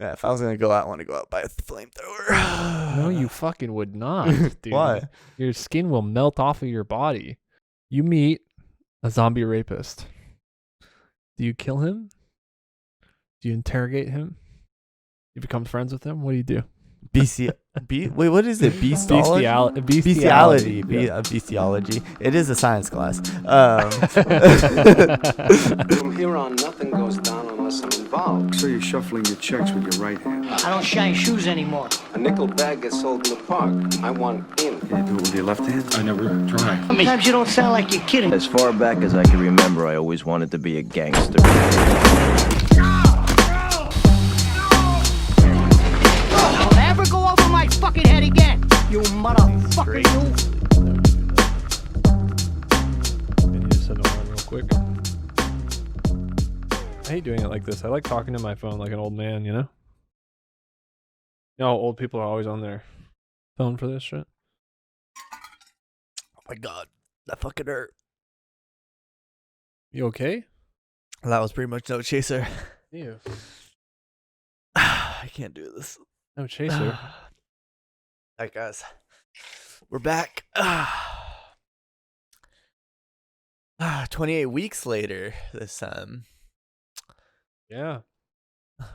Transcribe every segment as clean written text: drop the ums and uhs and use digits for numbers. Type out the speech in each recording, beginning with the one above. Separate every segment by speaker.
Speaker 1: Yeah, if I was gonna go out, I want to go out by a flamethrower.
Speaker 2: No, you fucking would not, dude.
Speaker 1: Why?
Speaker 2: Your skin will melt off of your body. You meet a zombie rapist. Do you kill him? Do you interrogate him? You become friends with him? What do you do?
Speaker 1: Wait, what is it? Bestiology?
Speaker 2: Bestiality.
Speaker 1: Bestiology. It is a science class.
Speaker 3: From here on, nothing goes down unless I'm involved.
Speaker 4: So you're shuffling your checks with your right hand.
Speaker 5: I don't shine shoes anymore.
Speaker 3: A nickel bag gets sold in the park. I want in.
Speaker 4: Can you do it with your left hand?
Speaker 6: I never tried.
Speaker 5: Sometimes you don't sound like you're kidding.
Speaker 7: As far back as I can remember, I always wanted to be a gangster.
Speaker 5: Don't ever go over my fucking head again, you motherfucker, you.
Speaker 2: I need to send a line real quick. I hate doing it like this. I like talking to my phone like an old man, you know? You know, old people are always on their phone for this shit.
Speaker 1: Oh my god, that fucking hurt.
Speaker 2: You okay?
Speaker 1: That was pretty much no chaser.
Speaker 2: You.
Speaker 1: I can't do this.
Speaker 2: No chaser.
Speaker 1: Alright, guys, we're back. 28 weeks later this time,
Speaker 2: Yeah.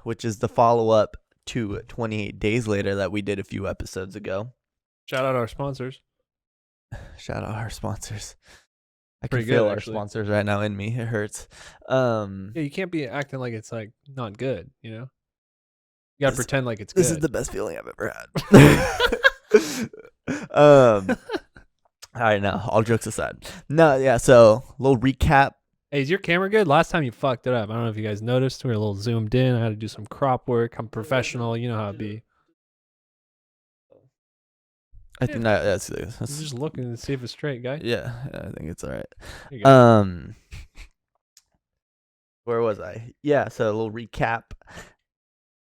Speaker 1: which is the follow-up to 28 days later that we did a few episodes ago.
Speaker 2: Shout out our sponsors.
Speaker 1: Shout out our sponsors. I
Speaker 2: Pretty
Speaker 1: can feel
Speaker 2: good,
Speaker 1: our
Speaker 2: actually.
Speaker 1: sponsors right now in me. It hurts.
Speaker 2: Yeah, you can't be acting like it's like not good, you know? You gotta pretend like it's good.
Speaker 1: This is the best feeling I've ever had. All right, now all jokes aside. No, yeah. So little recap.
Speaker 2: Hey, is your camera good? Last time you fucked it up. I don't know if you guys noticed. We were a little zoomed in. I had to do some crop work. I'm professional. You know how it be.
Speaker 1: I think that's
Speaker 2: I'm just looking to see if it's straight, guy.
Speaker 1: yeah. I think it's all right.
Speaker 2: Here you go.
Speaker 1: Where was I? Yeah. So a little recap.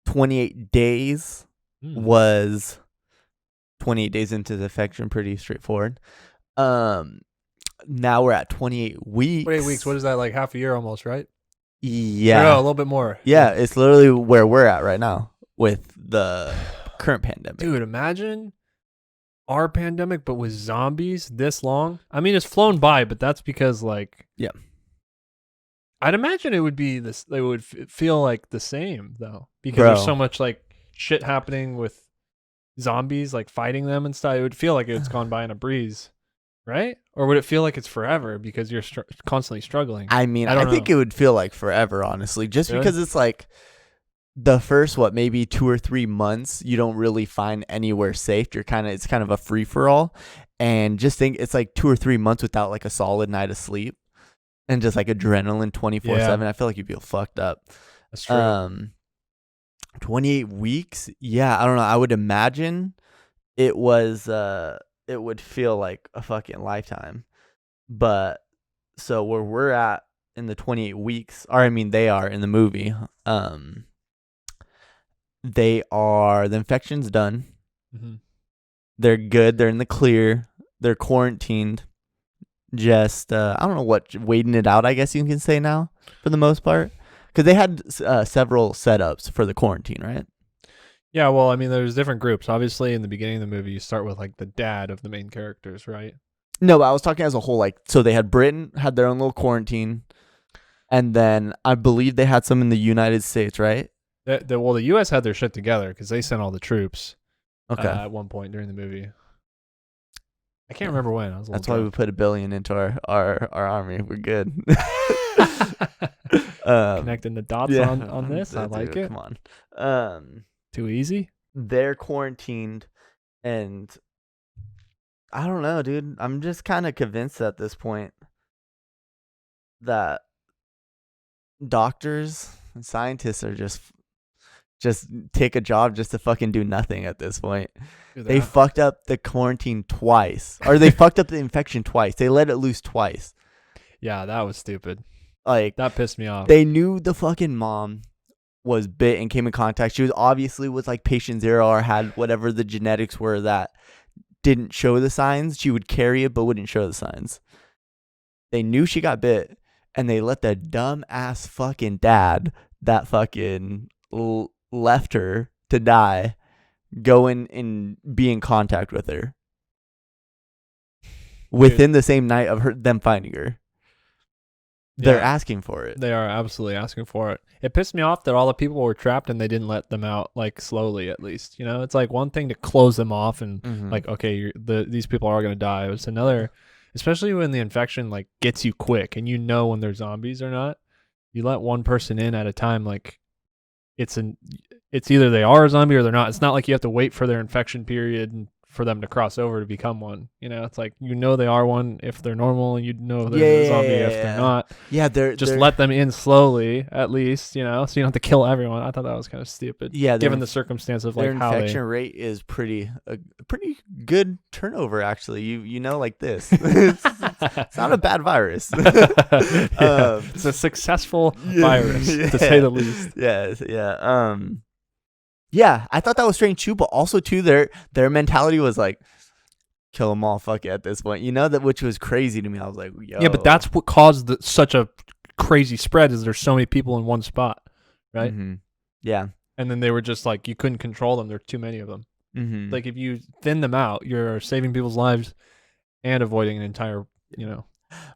Speaker 1: 28 days was 28 days into the infection. Pretty straightforward. Now we're at 28 weeks.
Speaker 2: 28 weeks. What is that, like half a year almost, right?
Speaker 1: Yeah.
Speaker 2: No, a little bit more.
Speaker 1: Yeah, it's literally where we're at right now with the current pandemic.
Speaker 2: Dude, imagine our pandemic, but with zombies this long. I mean, it's flown by, but that's because, like,
Speaker 1: yeah,
Speaker 2: I'd imagine it would be this. They would feel like the same though, because
Speaker 1: Bro.
Speaker 2: there's so much like shit happening with zombies, like fighting them and stuff. It would feel like it's gone by in a breeze, right? Or would it feel like it's forever because you're constantly struggling?
Speaker 1: I mean,
Speaker 2: I
Speaker 1: I
Speaker 2: don't
Speaker 1: think
Speaker 2: know.
Speaker 1: it would feel like forever, honestly, just
Speaker 2: Really?
Speaker 1: because it's like the first, maybe 2 or 3 months, you don't really find anywhere safe. It's kind of a free for all. And just think it's like 2 or 3 months without like a solid night of sleep and just like adrenaline 24/7. I feel like you'd feel fucked up.
Speaker 2: That's true.
Speaker 1: 28 weeks. Yeah. I don't know. I would imagine it would feel like a fucking lifetime. But so where we're at in the 28 weeks, or I mean, they are in the movie, the infection's done.
Speaker 2: Mm-hmm.
Speaker 1: They're good. They're in the clear. They're quarantined. Just, I don't know what, waiting it out, I guess you can say now, for the most part. Because they had several setups for the quarantine, right?
Speaker 2: Yeah, well, I mean, there's different groups. Obviously, in the beginning of the movie, you start with like the dad of the main characters, right?
Speaker 1: No, but I was talking as a whole. Like, so they had Britain had their own little quarantine, and then I believe they had some in the United States, right?
Speaker 2: Well, the U.S. had their shit together because they sent all the troops.
Speaker 1: Okay,
Speaker 2: At one point during the movie. I can't remember when. I was a
Speaker 1: that's
Speaker 2: little
Speaker 1: why we put $1 billion into our army. We're good.
Speaker 2: connecting the dots on this. I like it.
Speaker 1: Come on.
Speaker 2: Too easy.
Speaker 1: They're quarantined, and I don't know, dude. I'm just kind of convinced at this point that doctors and scientists are just take a job just to fucking do nothing at this point. They fucked up the quarantine twice, or they fucked up the infection twice. They let it loose twice.
Speaker 2: Yeah, that was stupid.
Speaker 1: Like,
Speaker 2: that pissed me off.
Speaker 1: They knew the fucking mom was bit and came in contact. She was obviously was like patient 0 or had whatever the genetics were that didn't show the signs. She would carry it but wouldn't show the signs. They knew she got bit, and they let the dumb ass fucking dad that fucking left her to die, go in and be in contact with her within the same night of them finding her. They're
Speaker 2: Yeah.
Speaker 1: asking for it.
Speaker 2: They are absolutely asking for it. It pissed me off that all the people were trapped and they didn't let them out, like, slowly at least. You know, it's like one thing to close them off and like, okay, these people are gonna die. It's another, especially when the infection like gets you quick and you know when they're zombies or not. You let one person in at a time, like it's either they are a zombie or they're not. It's not like you have to wait for their infection period and for them to cross over to become one. You know, it's like they are one if they're normal, and they're a zombie if they're not.
Speaker 1: Yeah, they're
Speaker 2: let them in slowly at least, so you don't have to kill everyone. I thought that was kind of stupid.
Speaker 1: Yeah,
Speaker 2: given the circumstance of
Speaker 1: their
Speaker 2: like how
Speaker 1: infection rate is pretty good turnover actually. You know, like this. It's not a bad virus.
Speaker 2: It's a successful virus to say the least.
Speaker 1: Yeah. Yeah, I thought that was strange too, but also too their mentality was like, kill them all, fuck it at this point, which was crazy to me. I was like, yo.
Speaker 2: Yeah, but that's what caused such a crazy spread is there's so many people in one spot, right?
Speaker 1: Mm-hmm. Yeah.
Speaker 2: And then they were just like, you couldn't control them. There's too many of them.
Speaker 1: Mm-hmm.
Speaker 2: Like if you thin them out, you're saving people's lives and avoiding an entire,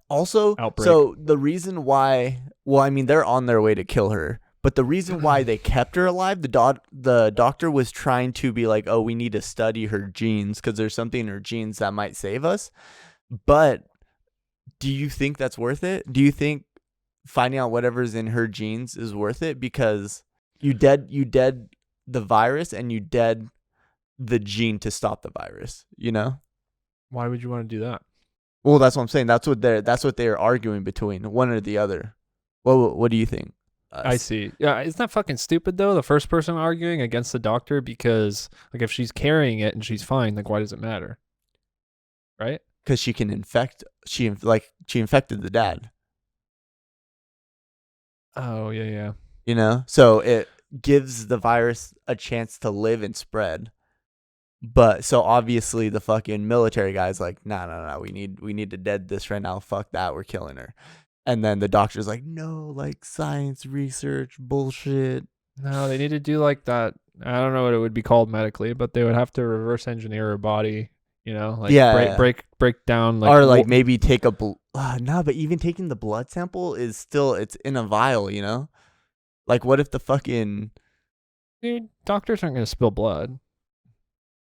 Speaker 1: also
Speaker 2: outbreak.
Speaker 1: So the reason why, they're on their way to kill her. But the reason why they kept her alive, the doctor was trying to be like, oh, we need to study her genes because there's something in her genes that might save us. But do you think that's worth it? Do you think finding out whatever's in her genes is worth it? Because you dead the virus and you dead the gene to stop the virus,
Speaker 2: Why would you want to do that?
Speaker 1: Well, that's what I'm saying. That's what they're arguing between, one or the other. What do you think?
Speaker 2: I see. Yeah, isn't that fucking stupid though? The first person arguing against the doctor, because like if she's carrying it and she's fine, like why does it matter? Right?
Speaker 1: Because she can infect. She infected the dad.
Speaker 2: Oh yeah.
Speaker 1: So it gives the virus a chance to live and spread. But so obviously the fucking military guy's like, no, we need to dead this right now. Fuck that, we're killing her. And then the doctor's like, no, like science research bullshit.
Speaker 2: No, they need to do like that. I don't know what it would be called medically, but they would have to reverse engineer her body, break down like,
Speaker 1: or like maybe take a but even taking the blood sample is still, it's in a vial, like what if the fucking
Speaker 2: dude, doctors aren't going to spill blood.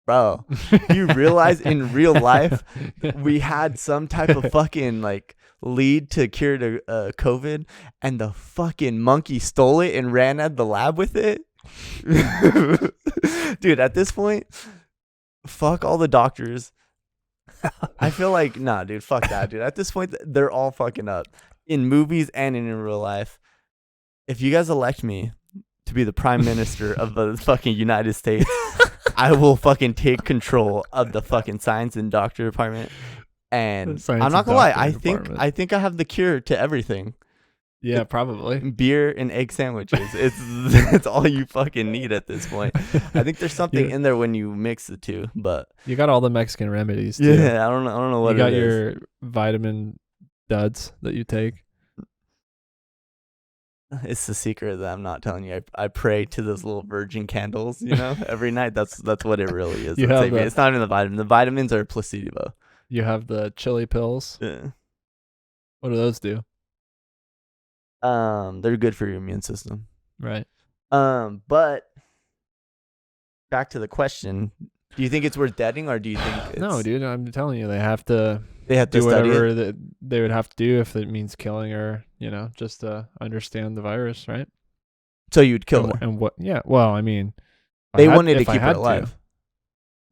Speaker 1: Bro, you realize in real life we had some type of fucking like lead to cure the COVID, and the fucking monkey stole it and ran at the lab with it. Dude, at this point, fuck all the doctors. I feel like, nah, dude, fuck that, dude. At this point, they're all fucking up in movies and in real life. If you guys elect me to be the prime minister of the fucking United States, I will fucking take control of the fucking science and doctor department. And I'm not gonna lie, I think I have the cure to everything.
Speaker 2: Yeah, probably.
Speaker 1: Beer and egg sandwiches. It's all you fucking need at this point. I think there's something in there when you mix the two, but
Speaker 2: you got all the Mexican remedies too.
Speaker 1: Yeah, I don't know what
Speaker 2: you got
Speaker 1: it is.
Speaker 2: Your vitamin duds that you take.
Speaker 1: It's the secret that I'm not telling you. I pray to those little virgin candles, every night. That's what it really is. It's not even the vitamin. The vitamins are placebo.
Speaker 2: You have the chili pills.
Speaker 1: Yeah.
Speaker 2: What do those do?
Speaker 1: They're good for your immune system.
Speaker 2: Right.
Speaker 1: But back to the question: do you think it's worth deading, or do you think it's...
Speaker 2: No, dude? I'm telling you, they have to
Speaker 1: do
Speaker 2: whatever that they would have to do if it means killing her. Just to understand the virus, right?
Speaker 1: So you'd kill her,
Speaker 2: and what? Yeah. Well, I mean,
Speaker 1: they wanted to keep her alive.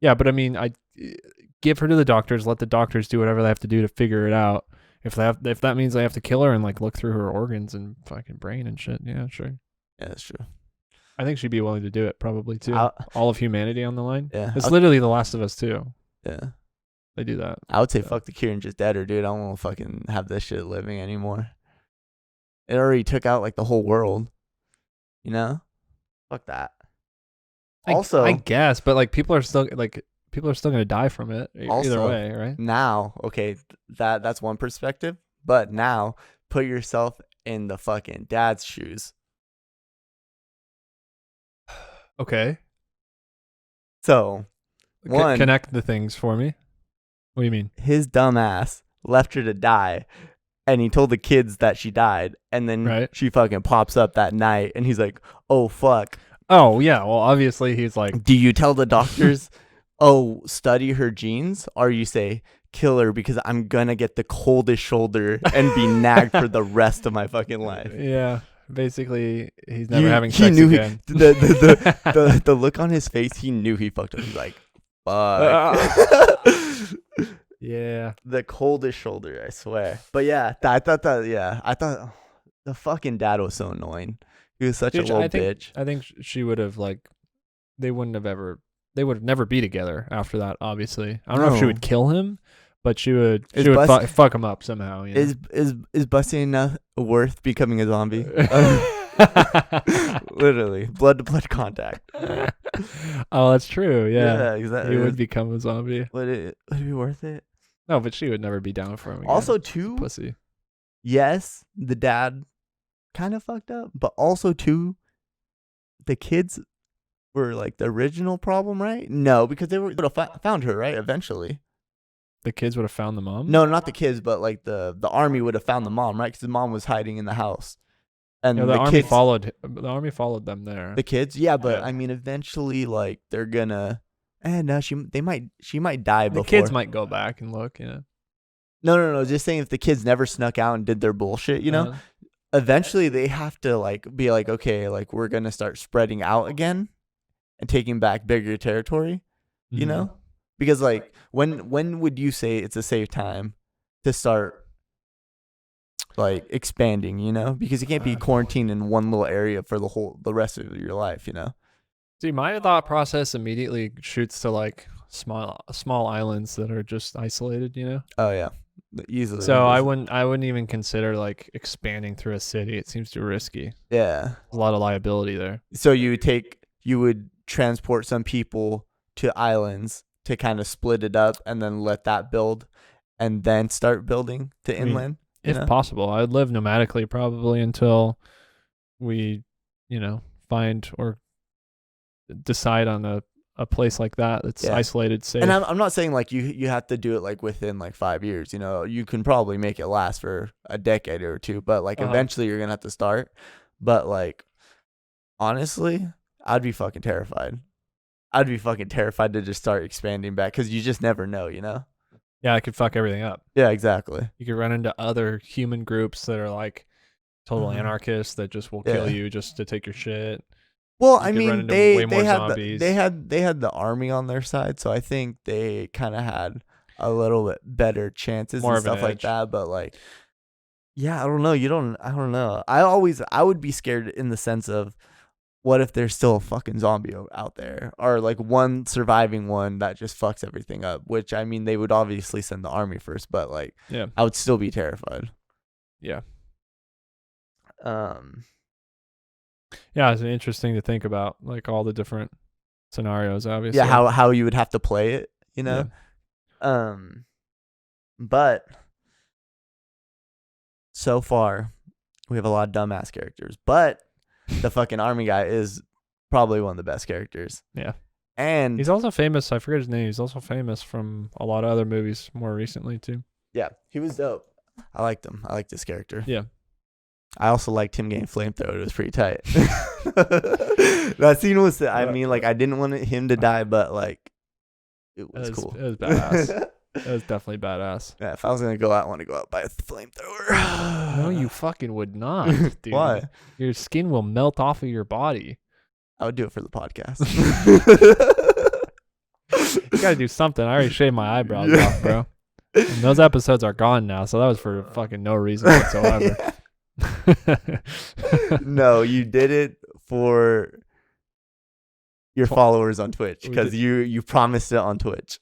Speaker 2: Yeah, but I mean, I give her to the doctors. Let the doctors do whatever they have to do to figure it out. If that means they have to kill her and like look through her organs and fucking brain and shit, yeah, sure.
Speaker 1: Yeah, that's true.
Speaker 2: I think she'd be willing to do it, probably too. All of humanity on the line.
Speaker 1: Yeah,
Speaker 2: it's literally The Last of Us too.
Speaker 1: Yeah,
Speaker 2: they do that.
Speaker 1: I would say fuck the cure and just dead her, dude. I don't want to fucking have this shit living anymore. It already took out like the whole world, Fuck that.
Speaker 2: I guess, but like people are still gonna die from it either way, right?
Speaker 1: Now, okay, that's one perspective, but now put yourself in the fucking dad's shoes.
Speaker 2: Okay.
Speaker 1: So, one,
Speaker 2: Connect the things for me. What do you mean?
Speaker 1: his dumb ass left her to die, and he told the kids that she died, and then
Speaker 2: Right.
Speaker 1: she fucking pops up that night, and he's like, oh, fuck.
Speaker 2: Oh, yeah. Well, obviously, he's like,
Speaker 1: Do you tell the doctors, oh, study her genes? Or you say, kill her because I'm going to get the coldest shoulder and be nagged for the rest of my fucking life.
Speaker 2: yeah. Basically, he's never having
Speaker 1: he
Speaker 2: sex
Speaker 1: knew
Speaker 2: again.
Speaker 1: the look on his face, he knew he fucked up. He's like, fuck.
Speaker 2: Yeah.
Speaker 1: The coldest shoulder, I swear. But yeah, I thought the fucking dad was so annoying. He was such a little bitch.
Speaker 2: I think she would have they would never be together after that. Obviously, I don't know if she
Speaker 1: No.
Speaker 2: would kill him, but she would
Speaker 1: Bust-
Speaker 2: fuck him up somehow. You know?
Speaker 1: Is busting enough worth becoming a zombie? Literally, blood to blood contact.
Speaker 2: Oh, that's true. Yeah,
Speaker 1: exactly.
Speaker 2: he would become a zombie.
Speaker 1: Would it be worth it?
Speaker 2: No, but she would never be down for him again.
Speaker 1: Also, too,
Speaker 2: pussy.
Speaker 1: yes, the dad kind of fucked up, but also too, the kids were like the original problem, right? No, because they would have found her, right? Eventually.
Speaker 2: The kids would have found the mom.
Speaker 1: No, not the kids, but like the army would have found the mom, right? Because the mom was hiding in the house, and
Speaker 2: Yeah,
Speaker 1: the
Speaker 2: army
Speaker 1: kids
Speaker 2: followed. The army followed them there.
Speaker 1: the kids. Yeah, but
Speaker 2: Yeah.
Speaker 1: I mean, eventually, like they're gonna. No, she might die
Speaker 2: The
Speaker 1: before.
Speaker 2: kids might go back and look. You know.
Speaker 1: No. Just saying, if the kids never snuck out and did their bullshit, you know, eventually they have to like be like, okay, like we're gonna start spreading out again and taking back bigger territory, you
Speaker 2: Mhm.
Speaker 1: know, because like when would you say it's a safe time to start like expanding, you know, because you can't be quarantined in one little area for the rest of your life, you know.
Speaker 2: See, my thought process immediately shoots to like small islands that are just isolated. You know.
Speaker 1: Oh yeah, easily.
Speaker 2: So I wouldn't even consider like expanding through a city. It seems too risky.
Speaker 1: Yeah.
Speaker 2: There's a lot of liability there.
Speaker 1: So you would transport some people to islands to kind of split it up and then let that build and then start building to
Speaker 2: I mean,
Speaker 1: inland.
Speaker 2: If
Speaker 1: know?
Speaker 2: possible, I would live nomadically probably until we, find or decide on a place like that that's
Speaker 1: Yeah.
Speaker 2: isolated, safe.
Speaker 1: And I'm not saying like you have to do it like within like 5 years, you know, you can probably make it last for a decade or two, but like eventually you're going to have to start. But like, honestly, I'd be fucking terrified. I'd be fucking terrified to just start expanding back because you just never know, you know?
Speaker 2: Yeah, I could fuck everything up.
Speaker 1: Yeah, exactly.
Speaker 2: You could run into other human groups that are like total anarchists that just will kill you just to take your shit.
Speaker 1: Well,
Speaker 2: You
Speaker 1: I
Speaker 2: could run
Speaker 1: mean,
Speaker 2: into
Speaker 1: they
Speaker 2: way more
Speaker 1: had
Speaker 2: zombies.
Speaker 1: they had the army on their side, so I think they kind of had a little bit better chances
Speaker 2: More
Speaker 1: and
Speaker 2: of an
Speaker 1: stuff like
Speaker 2: edge.
Speaker 1: that. But like, yeah, I don't know. I don't know. I would be scared in the sense of, what if there's still a fucking zombie out there, or like one surviving one that just fucks everything up? Which I mean, they would obviously send the army first, but like,
Speaker 2: Yeah.
Speaker 1: I would still be terrified.
Speaker 2: Yeah.
Speaker 1: Yeah,
Speaker 2: it's interesting to think about, like all the different scenarios, obviously.
Speaker 1: how you would have to play it, you know? But so far we have a lot of dumbass characters, but the fucking army guy is probably one of the best characters.
Speaker 2: Yeah.
Speaker 1: And
Speaker 2: He's also famous. I forget his name. He's also famous from a lot of other movies more recently, too.
Speaker 1: yeah, he was dope. I liked him. I liked this character.
Speaker 2: Yeah.
Speaker 1: I also liked him getting flamethrower. It was pretty tight. That scene was, I mean, like, I didn't want him to die, but like, it was cool.
Speaker 2: It was badass. It was definitely badass.
Speaker 1: Yeah, if I was gonna go out, I want to go out by a flamethrower.
Speaker 2: No, you fucking would not, dude.
Speaker 1: Why?
Speaker 2: Your skin will melt off of your body.
Speaker 1: I would do it for the podcast.
Speaker 2: You gotta do something. I already shaved my eyebrows off, bro. And those episodes are gone now, so that was for fucking no reason whatsoever.
Speaker 1: No, you did it for your followers on Twitch
Speaker 2: We
Speaker 1: because
Speaker 2: did-
Speaker 1: you promised it on Twitch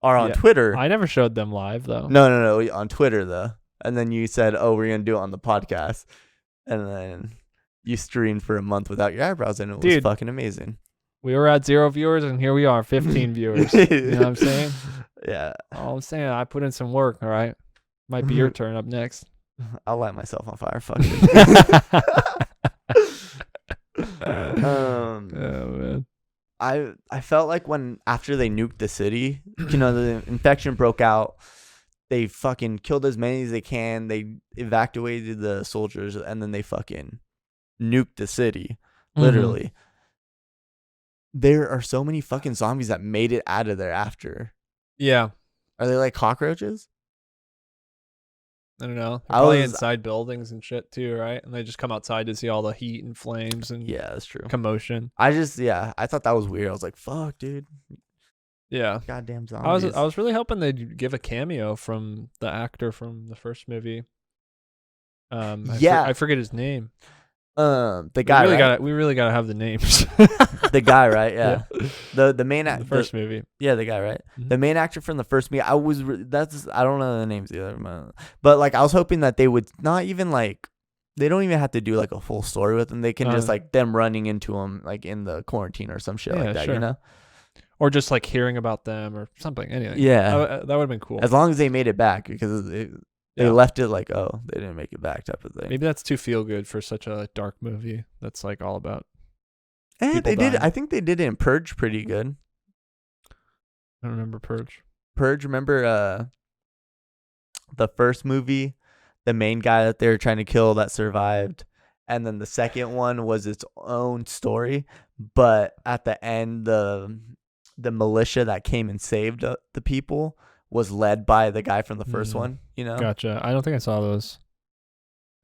Speaker 1: or on
Speaker 2: Yeah.
Speaker 1: Twitter.
Speaker 2: I never showed them live though.
Speaker 1: No, on Twitter though. And then you said, "Oh, we're gonna do it on the podcast," and then you streamed for a month without your eyebrows, and it was
Speaker 2: Dude.
Speaker 1: fucking amazing.
Speaker 2: We were at 0 viewers, and here we are, 15 viewers. You know what I'm saying?
Speaker 1: Yeah,
Speaker 2: All I'm saying, I put in some work. All right, might be your turn up next.
Speaker 1: I'll light myself on fire. Fuck it.
Speaker 2: Oh man.
Speaker 1: I felt like when after they nuked the city, the infection broke out. They fucking killed as many as they can. They evacuated the soldiers, and then they fucking nuked the city. Literally. There are so many fucking zombies that made it out of there after.
Speaker 2: Yeah.
Speaker 1: Are they like cockroaches?
Speaker 2: I don't know.
Speaker 1: I
Speaker 2: They're probably
Speaker 1: was-
Speaker 2: inside buildings and shit too, right? And they just come outside to see all the heat and flames and
Speaker 1: Yeah, that's true.
Speaker 2: commotion.
Speaker 1: I thought that was weird. I was like, fuck, dude.
Speaker 2: Yeah.
Speaker 1: Goddamn zombies.
Speaker 2: I was really hoping they'd give a cameo from the actor from the first movie. I forget his name.
Speaker 1: The guy,
Speaker 2: We really gotta have the names.
Speaker 1: the guy, right? Yeah. The main
Speaker 2: the first movie.
Speaker 1: Yeah, the guy, right?
Speaker 2: Mhm.
Speaker 1: The main actor from the first movie. I don't know the names either, but like I was hoping that they would not even like. They don't even have to do like a full story with them. They can just like them running into them like in the quarantine or some shit like that,
Speaker 2: sure. Or just like hearing about them or something. Anything.
Speaker 1: Yeah.
Speaker 2: That would have been cool.
Speaker 1: As long as they made it back, because they left it like, oh, they didn't make it back type of thing.
Speaker 2: Maybe that's too feel good for such a dark movie that's like all about.
Speaker 1: And
Speaker 2: people
Speaker 1: they did.
Speaker 2: dying.
Speaker 1: I think they did it in Purge pretty good.
Speaker 2: I don't remember Purge.
Speaker 1: Purge, remember the first movie, the main guy that they were trying to kill that survived, and then the second one was its own story, but at the end the militia that came and saved the people was led by the guy from the first one,
Speaker 2: Gotcha. I don't think I saw those.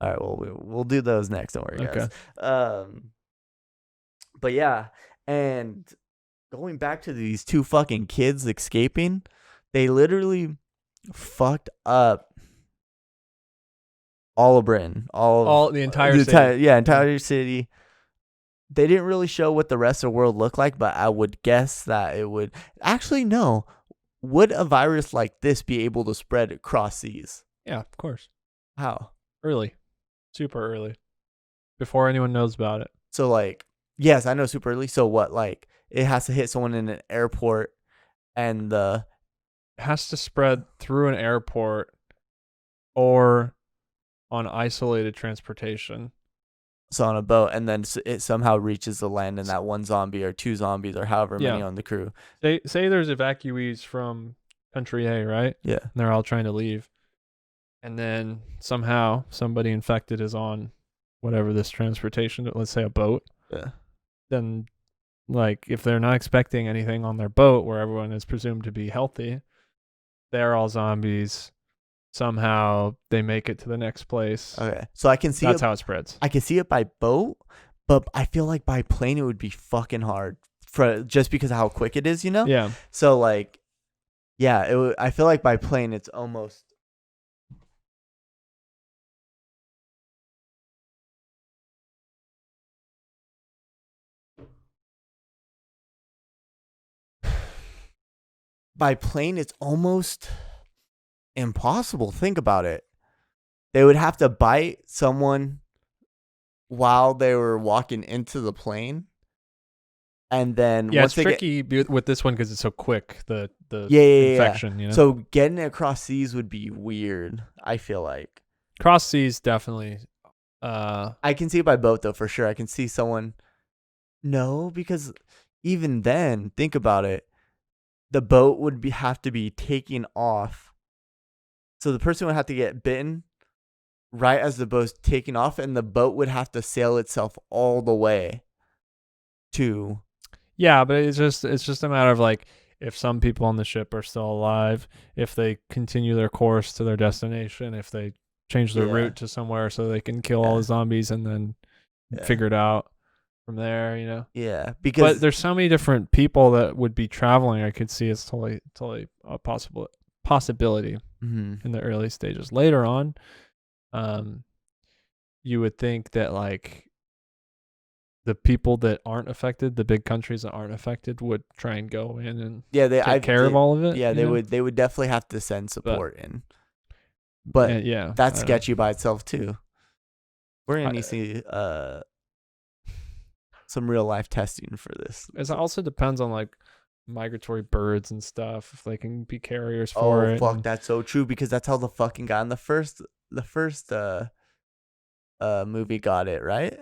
Speaker 1: All right, well we'll do those next, don't worry guys. But yeah, and going back to these two fucking kids escaping, they literally fucked up all of Britain,
Speaker 2: The entire city.
Speaker 1: entire city. They didn't really show what the rest of the world looked like, but I would guess that it would actually no. Would a virus like this be able to spread across seas?
Speaker 2: Yeah, of course.
Speaker 1: How?
Speaker 2: Early. Super early. Before anyone knows about it.
Speaker 1: So like, yes, I know super early. So what? Like, it has to hit someone in an airport, and
Speaker 2: It has to spread through an airport or on isolated transportation.
Speaker 1: so on a boat, and then it somehow reaches the land, and that one zombie or two zombies or however many on the crew.
Speaker 2: Say there's evacuees from country A, right?
Speaker 1: Yeah.
Speaker 2: And they're all trying to leave. And then somehow somebody infected is on whatever this transportation, let's say a boat.
Speaker 1: Yeah.
Speaker 2: Then, like, if they're not expecting anything on their boat where everyone is presumed to be healthy, they're all zombies. Somehow they make it to the next place.
Speaker 1: Okay. So I can see
Speaker 2: That's how it spreads.
Speaker 1: I can see it by boat, but I feel like by plane it would be fucking hard for just because of how quick it is,
Speaker 2: Yeah.
Speaker 1: So like, yeah, I feel like by plane it's almost. By plane, it's almost impossible. Think about it. They would have to bite someone while they were walking into the plane, and then
Speaker 2: Yeah,
Speaker 1: once
Speaker 2: it's tricky with this one because it's so quick. The
Speaker 1: Yeah.
Speaker 2: infection.
Speaker 1: So getting it across seas would be weird. I feel like
Speaker 2: cross seas definitely.
Speaker 1: I can see it by boat though for sure. I can see someone. No, because even then, think about it. The boat would have to be taking off. So the person would have to get bitten right as the boat's taking off, and the boat would have to sail itself all the way to.
Speaker 2: Yeah, but it's just a matter of like if some people on the ship are still alive, if they continue their course to their destination, if they change their route to somewhere so they can kill all the zombies and then figure it out from there,
Speaker 1: Yeah, because
Speaker 2: but there's so many different people that would be traveling. I could see it's totally a possibility in the early stages. Later on, you would think that like the people that aren't affected, the big countries that aren't affected, would try and go in and take care of all of it.
Speaker 1: Yeah, they would definitely have to send support in. But that's sketchy by itself too. We're gonna need to see some real life testing for this.
Speaker 2: It also depends on like migratory birds and stuff, if they can be carriers for it.
Speaker 1: Oh fuck, that's so true, because that's how the fucking guy in the first movie got it, right?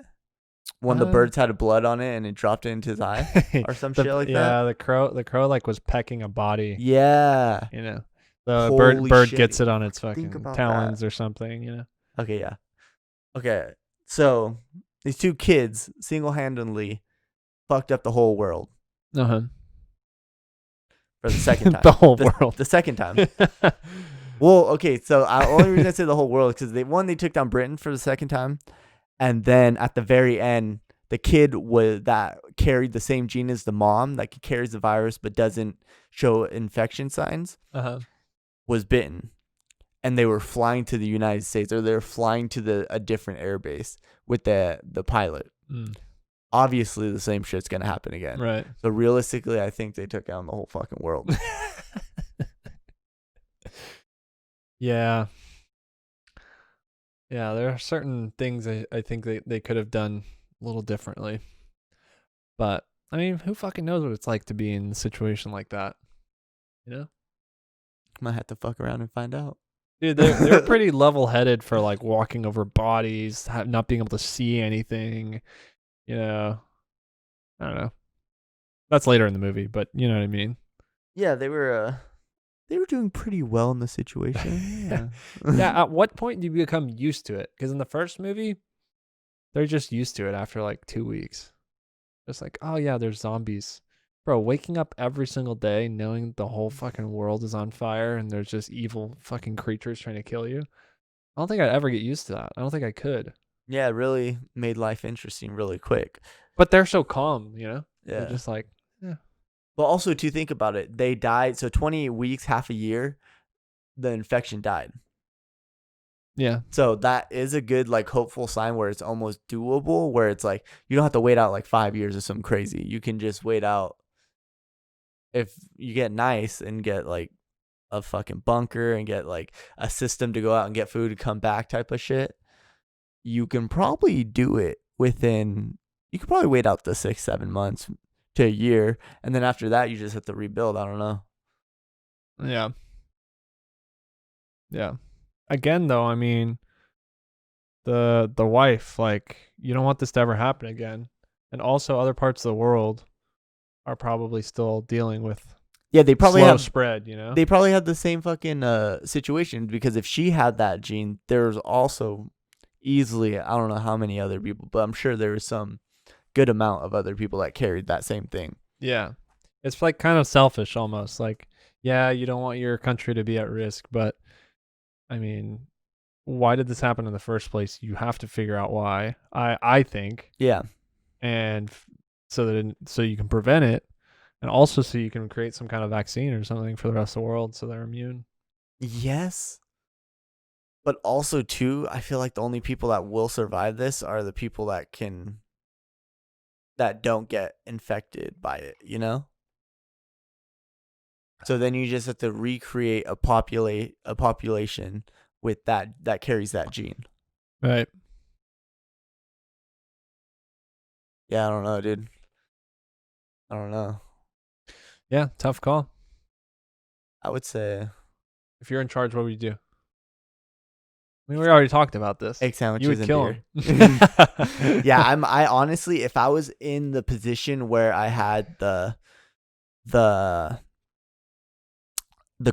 Speaker 1: One of the birds had blood on it and it dropped it into his eye or some shit like that.
Speaker 2: Yeah, the crow like was pecking a body.
Speaker 1: Yeah.
Speaker 2: You know, the
Speaker 1: Holy
Speaker 2: bird
Speaker 1: shit.
Speaker 2: gets it on its
Speaker 1: Think
Speaker 2: fucking
Speaker 1: about
Speaker 2: talons
Speaker 1: that.
Speaker 2: or something. You know.
Speaker 1: Okay, yeah. Okay, so these two kids single-handedly fucked up the whole world
Speaker 2: Uh-huh.
Speaker 1: for the second time.
Speaker 2: The whole world.
Speaker 1: The second time. Well, okay, so the only reason I say the whole world is because they took down Britain for the second time, and then at the very end, the kid that carried the same gene as the mom that carries the virus but doesn't show infection signs was bitten, and they were flying to the United States, or they were flying to a different air base with the pilot. Obviously, the same shit's gonna happen again.
Speaker 2: Right.
Speaker 1: So realistically, I think they took down the whole fucking world.
Speaker 2: Yeah. Yeah, there are certain things I think they could have done a little differently. But, I mean, who fucking knows what it's like to be in a situation like that? You know?
Speaker 1: Might have to fuck around and find out.
Speaker 2: Dude, they're pretty level-headed for, like, walking over bodies, not being able to see anything. You know? I don't know. That's later in the movie, but you know what I mean?
Speaker 1: Yeah, they were doing pretty well in the situation. Yeah.
Speaker 2: Yeah, at what point do you become used to it? Because in the first movie, they're just used to it after like 2 weeks. Just like, oh yeah, there's zombies. Bro, waking up every single day knowing the whole fucking world is on fire and there's just evil fucking creatures trying to kill you. I don't think I'd ever get used to that. I don't think I could.
Speaker 1: Yeah, it really made life interesting really quick.
Speaker 2: But they're so calm, you know?
Speaker 1: Yeah.
Speaker 2: They're just like, yeah.
Speaker 1: But also, to think about it, they died. So 28 weeks, half a year, the infection died.
Speaker 2: Yeah.
Speaker 1: So that is a good, like, hopeful sign where it's almost doable, where it's like, you don't have to wait out like 5 years or something crazy. You can just wait out. If you get nice and get like a fucking bunker and get like a system to go out and get food and come back type of shit, you can probably do it you could probably wait out the 6-7 months to a year. And then after that, you just have to rebuild. I don't know.
Speaker 2: Yeah. Yeah. Again, though, I mean, the wife, like, you don't want this to ever happen again. And also other parts of the world are probably still dealing with
Speaker 1: They probably
Speaker 2: slow
Speaker 1: have
Speaker 2: spread, you know?
Speaker 1: They probably had the same fucking situation, because if she had that gene, there's also easily, I don't know how many other people, but I'm sure there was some good amount of other people that carried that same thing.
Speaker 2: Yeah. It's like kind of selfish almost. Like, yeah, you don't want your country to be at risk, but I mean, why did this happen in the first place? You have to figure out why. I think.
Speaker 1: Yeah.
Speaker 2: And so you can prevent it, and also so you can create some kind of vaccine or something for the rest of the world so they're immune.
Speaker 1: Yes. But also, too, I feel like the only people that will survive this are the people that don't get infected by it, you know? So then you just have to recreate a population with that carries that gene.
Speaker 2: Right.
Speaker 1: Yeah, I don't know, dude. I don't know.
Speaker 2: Yeah, tough call.
Speaker 1: I would say
Speaker 2: If you're in charge, what would you do? I mean, we already talked about this.
Speaker 1: egg sandwiches
Speaker 2: You would
Speaker 1: and
Speaker 2: kill
Speaker 1: beer.
Speaker 2: him.
Speaker 1: Yeah, I honestly, if I was in the position where I had the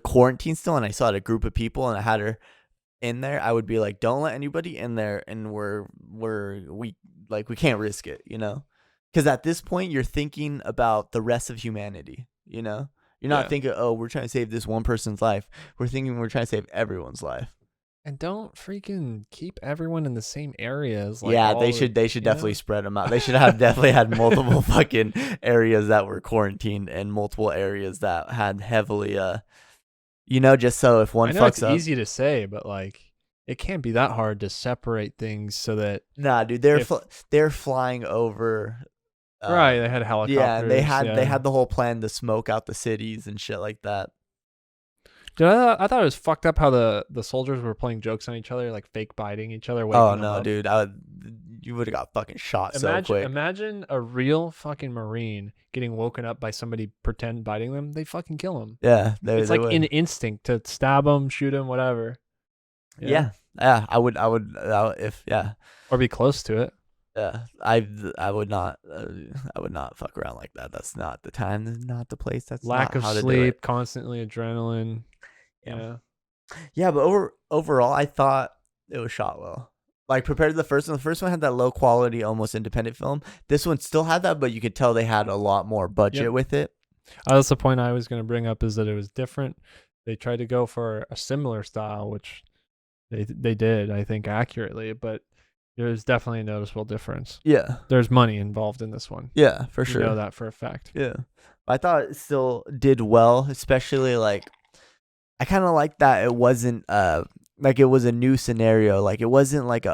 Speaker 1: quarantine still and I saw a group of people and I had her in there, I would be like, don't let anybody in there, and we can't risk it, you know? Because at this point you're thinking about the rest of humanity, you know? You're not thinking, oh, we're trying to save this one person's life. We're thinking we're trying to save everyone's life.
Speaker 2: And don't freaking keep everyone in the same areas. Like
Speaker 1: Yeah, they should definitely spread them out. They should have definitely had multiple fucking areas that were quarantined and multiple areas that had heavily just so if one
Speaker 2: I know
Speaker 1: fucks
Speaker 2: it's
Speaker 1: up.
Speaker 2: easy to say, but like it can't be that hard to separate things so that
Speaker 1: Nah, dude, they're flying over.
Speaker 2: right, they had helicopters.
Speaker 1: Yeah, they had the whole plan to smoke out the cities and shit like that.
Speaker 2: Dude, I thought it was fucked up how the soldiers were playing jokes on each other, like fake biting each other.
Speaker 1: Oh no, dude, you would have got fucking shot so quick.
Speaker 2: Imagine a real fucking Marine getting woken up by somebody pretend biting them. They fucking kill him.
Speaker 1: Yeah,
Speaker 2: It's
Speaker 1: they
Speaker 2: like
Speaker 1: would.
Speaker 2: an instinct to stab them, shoot them, whatever.
Speaker 1: Yeah, I would if
Speaker 2: or be close to it.
Speaker 1: Yeah, I would not fuck around like that. That's not the time. That's not the place. That's
Speaker 2: Lack
Speaker 1: not
Speaker 2: of
Speaker 1: how to do
Speaker 2: sleep,
Speaker 1: it.
Speaker 2: constantly adrenaline.
Speaker 1: Yeah.
Speaker 2: Yeah.
Speaker 1: Yeah, but overall, I thought it was shot well. Like compared to the first one had that low quality, almost independent film. This one still had that, but you could tell they had a lot more budget
Speaker 2: Yep.
Speaker 1: with it.
Speaker 2: That's the point I was going to bring up, is that it was different. They tried to go for a similar style, which they did, I think, accurately, but there's definitely a noticeable difference.
Speaker 1: Yeah,
Speaker 2: There's money involved in this one.
Speaker 1: yeah, for
Speaker 2: You
Speaker 1: sure.
Speaker 2: know that for a fact.
Speaker 1: Yeah, I thought it still did well, especially like I kind of like that it wasn't like it was a new scenario. Like it wasn't like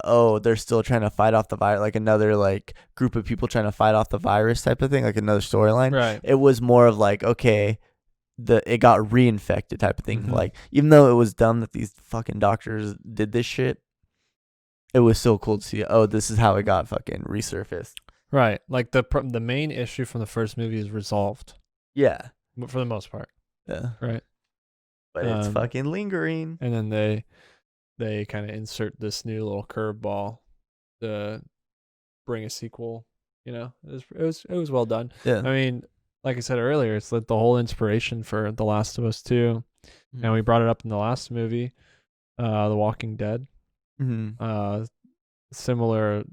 Speaker 1: they're still trying to fight off the virus, like another like group of people trying to fight off the virus type of thing, like another storyline.
Speaker 2: Right.
Speaker 1: It was more of like, okay, it got reinfected type of thing.
Speaker 2: Mhm.
Speaker 1: Like even though it was dumb that these fucking doctors did this shit, it was so cool to see. Oh, this is how it got fucking resurfaced.
Speaker 2: Right. Like the main issue from the first movie is resolved
Speaker 1: Yeah,
Speaker 2: for the most part.
Speaker 1: yeah,
Speaker 2: Right.
Speaker 1: but it's fucking lingering.
Speaker 2: And then they kind of insert this new little curveball to bring a sequel. You know, it was well done.
Speaker 1: Yeah,
Speaker 2: I mean, like I said earlier, it's like the whole inspiration for The Last of Us 2. And we brought it up in the last movie, The Walking Dead.
Speaker 1: Mm-hmm.
Speaker 2: Similar,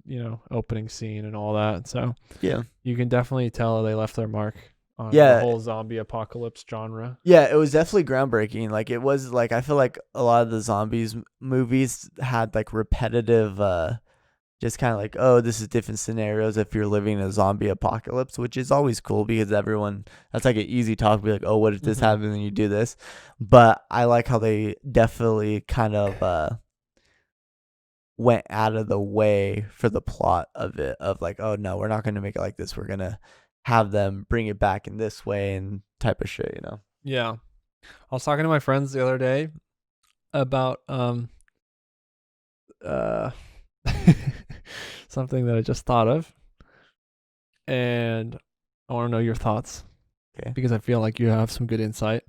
Speaker 2: opening scene and all that. So
Speaker 1: Yeah.
Speaker 2: you can definitely tell they left their mark on
Speaker 1: Yeah.
Speaker 2: the whole zombie apocalypse genre.
Speaker 1: Yeah, it was definitely groundbreaking. Like it was like I feel like a lot of the zombies movies had like repetitive just kind of like, oh, this is different scenarios if you're living in a zombie apocalypse, which is always cool because that's like an easy talk to be like, oh, what if this happens and you do this? But I like how they definitely kind of went out of the way for the plot of it, of like, oh no, we're not going to make it like this. We're going to have them bring it back in this way and type of shit,
Speaker 2: Yeah. I was talking to my friends the other day about something that I just thought of, and I want to know your thoughts.
Speaker 1: Okay.
Speaker 2: Because I feel like you have some good insight.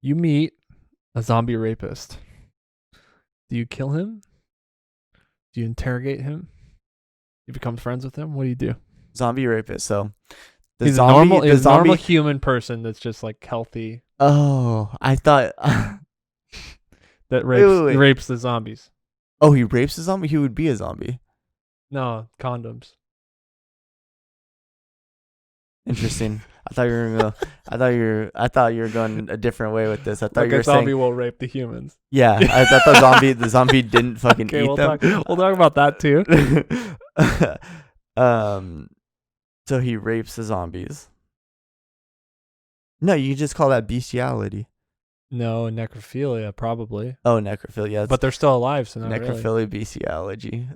Speaker 2: You meet a zombie rapist. Do you kill him? Do you interrogate him? You become friends with him? What do you do?
Speaker 1: Zombie rapist. So
Speaker 2: He's a normal human person that's just like healthy,
Speaker 1: Oh, I thought.
Speaker 2: that
Speaker 1: wait.
Speaker 2: rapes the zombies.
Speaker 1: Oh, he rapes a zombie. He would be a zombie.
Speaker 2: No, condoms.
Speaker 1: Interesting. I thought you were going a different way with this. I thought
Speaker 2: Like
Speaker 1: you were
Speaker 2: a zombie
Speaker 1: saying.
Speaker 2: will rape the humans.
Speaker 1: Yeah, I thought the zombie didn't fucking
Speaker 2: Okay,
Speaker 1: eat
Speaker 2: we'll
Speaker 1: them.
Speaker 2: talk about that too.
Speaker 1: So he rapes the zombies. No, you just call that bestiality.
Speaker 2: No, necrophilia probably.
Speaker 1: Oh, necrophilia.
Speaker 2: But they're still alive, so not really.
Speaker 1: necrophilia, bestiality.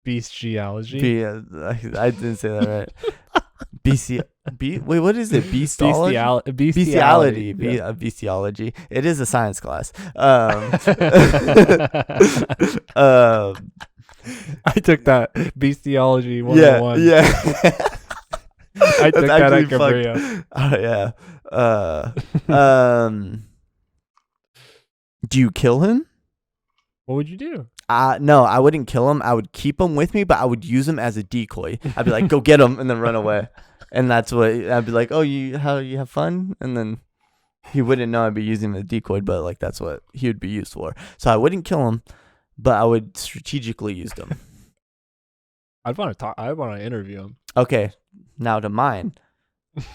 Speaker 2: Bestiology.
Speaker 1: I didn't say that right. Wait, what is it? Bestiality.
Speaker 2: Bestiality.
Speaker 1: Bestiology. It is a science class.
Speaker 2: I took that bestiology 101.
Speaker 1: Yeah.
Speaker 2: I took that at
Speaker 1: actually
Speaker 2: Cabrillo.
Speaker 1: Oh yeah. Do you kill him?
Speaker 2: What would you do?
Speaker 1: No, I wouldn't kill him. I would keep him with me, but I would use him as a decoy. I'd be like, "Go get him," and then run away. And that's what I'd be like. Oh, you have fun? And then he wouldn't know I'd be using the decoy, but like that's what he would be used for. So I wouldn't kill him, but I would strategically use him.
Speaker 2: I'd want to talk. I want to interview him.
Speaker 1: Okay, now to mine.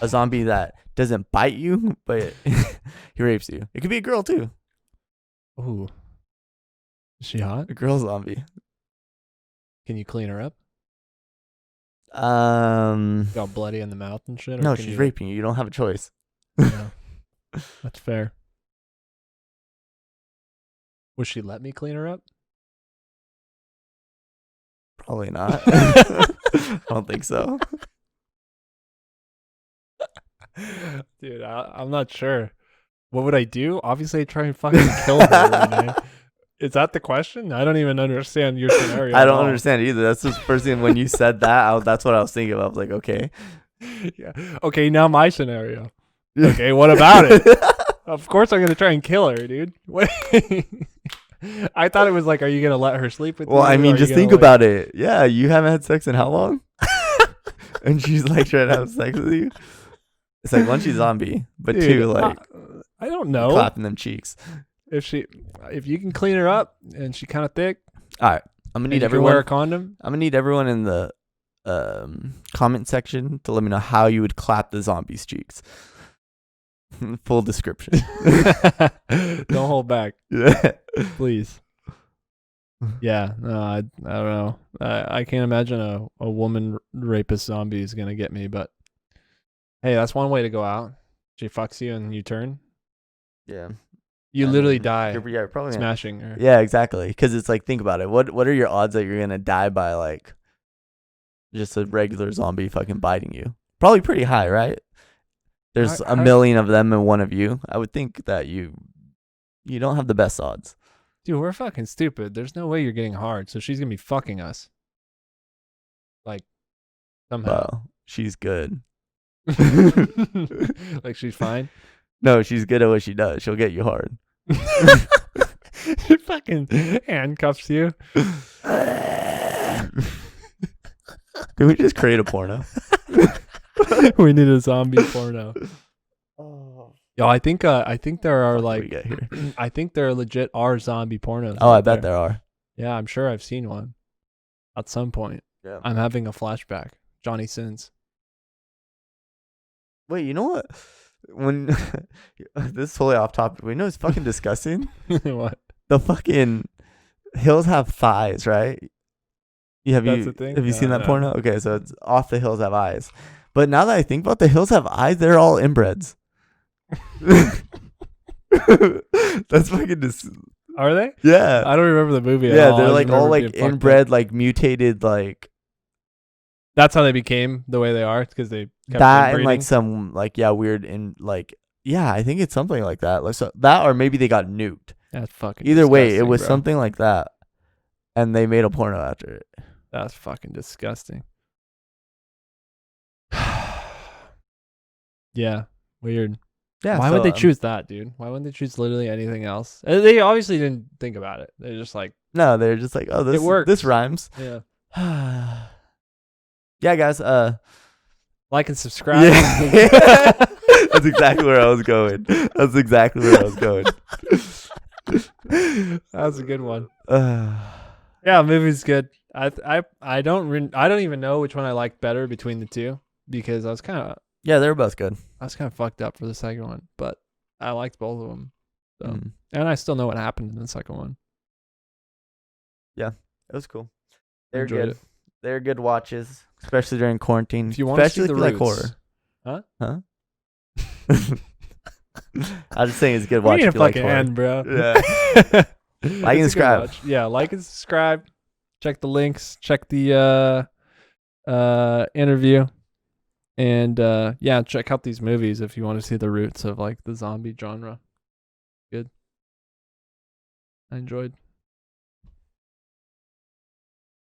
Speaker 1: A zombie that doesn't bite you, but he rapes you. It could be a girl too.
Speaker 2: Ooh, is she hot?
Speaker 1: A girl zombie.
Speaker 2: Can you clean her up? Got bloody in the mouth and shit. Or
Speaker 1: No,
Speaker 2: can
Speaker 1: she's
Speaker 2: you...
Speaker 1: raping you. You don't have a choice.
Speaker 2: Yeah, that's fair. Would she let me clean her up?
Speaker 1: Probably not. I don't think so.
Speaker 2: Dude, I'm not sure. What would I do? Obviously, I'd try and fucking kill her. Rene. Is that the question? I don't even understand your scenario.
Speaker 1: I
Speaker 2: at
Speaker 1: don't
Speaker 2: all.
Speaker 1: understand either. That's the first thing when you said that. That's what I was thinking of. I was like, okay.
Speaker 2: Yeah. Okay, now my scenario. Okay, what about it? Of course, I'm gonna try and kill her, dude. Wait. I thought it was like, are you gonna let her sleep with you?
Speaker 1: Well, I
Speaker 2: or
Speaker 1: mean,
Speaker 2: are
Speaker 1: just
Speaker 2: you gonna,
Speaker 1: think
Speaker 2: like-
Speaker 1: about it. Yeah, you haven't had sex in how long? And she's like trying to have sex with you. It's like one, she's zombie, but
Speaker 2: Dude,
Speaker 1: two, like
Speaker 2: I don't know
Speaker 1: clapping them cheeks.
Speaker 2: if you can clean her up and she kind of thick.
Speaker 1: All right, I'm gonna
Speaker 2: And
Speaker 1: need
Speaker 2: you can wear
Speaker 1: everyone.
Speaker 2: a condom.
Speaker 1: I'm gonna need everyone in the comment section to let me know how you would clap the zombie's cheeks. Full description.
Speaker 2: Don't hold back,
Speaker 1: Yeah.
Speaker 2: please. Yeah, no, I don't know. I can't imagine a woman rapist zombie is gonna get me, but hey, that's one way to go out. She fucks you and you turn.
Speaker 1: Yeah.
Speaker 2: You
Speaker 1: And
Speaker 2: literally
Speaker 1: then
Speaker 2: die
Speaker 1: you're probably gonna-
Speaker 2: smashing her.
Speaker 1: Yeah, exactly. Because it's like, think about it. What are your odds that you're gonna die by like just a regular zombie fucking biting you? Probably pretty high, right? There's a million of them and one of you. I would think that you don't have the best odds.
Speaker 2: Dude, we're fucking stupid. There's no way you're getting hard, so she's gonna be fucking us. Like somehow.
Speaker 1: Wow, she's good.
Speaker 2: Like she's fine.
Speaker 1: No, she's good at what she does. She'll get you hard.
Speaker 2: She fucking handcuffs you.
Speaker 1: Can we just create a porno?
Speaker 2: We need a zombie porno. Yo, I think there are
Speaker 1: What do we
Speaker 2: like
Speaker 1: get here?
Speaker 2: I think there legit are zombie pornos.
Speaker 1: Oh,
Speaker 2: out
Speaker 1: I bet there are.
Speaker 2: Yeah, I'm sure I've seen one at some point.
Speaker 1: Yeah.
Speaker 2: I'm having a flashback. Johnny Sins.
Speaker 1: Wait, you know what? When this is totally off topic, but you know it's fucking disgusting.
Speaker 2: What?
Speaker 1: The fucking hills have thighs, right?
Speaker 2: That's a thing?
Speaker 1: Have you seen that
Speaker 2: No.
Speaker 1: porno? Okay, so it's off the hills have eyes. But now that I think about the hills have eyes, they're all inbreds. That's fucking
Speaker 2: Are they?
Speaker 1: yeah.
Speaker 2: I don't remember the movie. At
Speaker 1: Yeah,
Speaker 2: all.
Speaker 1: they're
Speaker 2: I
Speaker 1: like all
Speaker 2: remember
Speaker 1: like
Speaker 2: being fucked up.
Speaker 1: inbred, like mutated, like
Speaker 2: That's how they became the way they are because they kept
Speaker 1: that, and
Speaker 2: inbreeding.
Speaker 1: like some like weird in like I think it's something like that. Like so that, or maybe they got nuked.
Speaker 2: That's fucking.
Speaker 1: Either way, it
Speaker 2: disgusting,
Speaker 1: was
Speaker 2: bro.
Speaker 1: something like that, and they made a porno after it.
Speaker 2: That's fucking disgusting. Yeah, weird.
Speaker 1: Yeah.
Speaker 2: Why
Speaker 1: so,
Speaker 2: would they choose that, dude? Why wouldn't they choose literally anything else? They obviously didn't think about it. They're just like,
Speaker 1: No, they're just like, oh, this
Speaker 2: works.
Speaker 1: this rhymes.
Speaker 2: yeah,
Speaker 1: Yeah, guys.
Speaker 2: like and subscribe.
Speaker 1: Yeah. That's exactly where I was going. That's exactly where I was going.
Speaker 2: That was a good one. Yeah, movie's good. I don't even know which one I liked better between the two because I was kind
Speaker 1: Yeah, they're both good.
Speaker 2: of fucked up for the second one, but I liked both of them. So,
Speaker 1: Mm.
Speaker 2: and I still know what happened in the second one.
Speaker 1: It was cool. They're
Speaker 2: Enjoyed
Speaker 1: good.
Speaker 2: it.
Speaker 1: They're good watches, especially during quarantine.
Speaker 2: If you want to see
Speaker 1: especially
Speaker 2: the
Speaker 1: if you like
Speaker 2: roots.
Speaker 1: horror.
Speaker 2: Huh?
Speaker 1: I was just saying it's a good
Speaker 2: We
Speaker 1: watch
Speaker 2: need
Speaker 1: if
Speaker 2: to
Speaker 1: you like
Speaker 2: fucking
Speaker 1: horror.
Speaker 2: end, bro.
Speaker 1: Yeah.
Speaker 2: It's a
Speaker 1: Like and
Speaker 2: good
Speaker 1: subscribe.
Speaker 2: watch. Yeah, like and subscribe. Check the links. Check the interview. And yeah, check out these movies if you want to see the roots of like the zombie genre. Good. I enjoyed.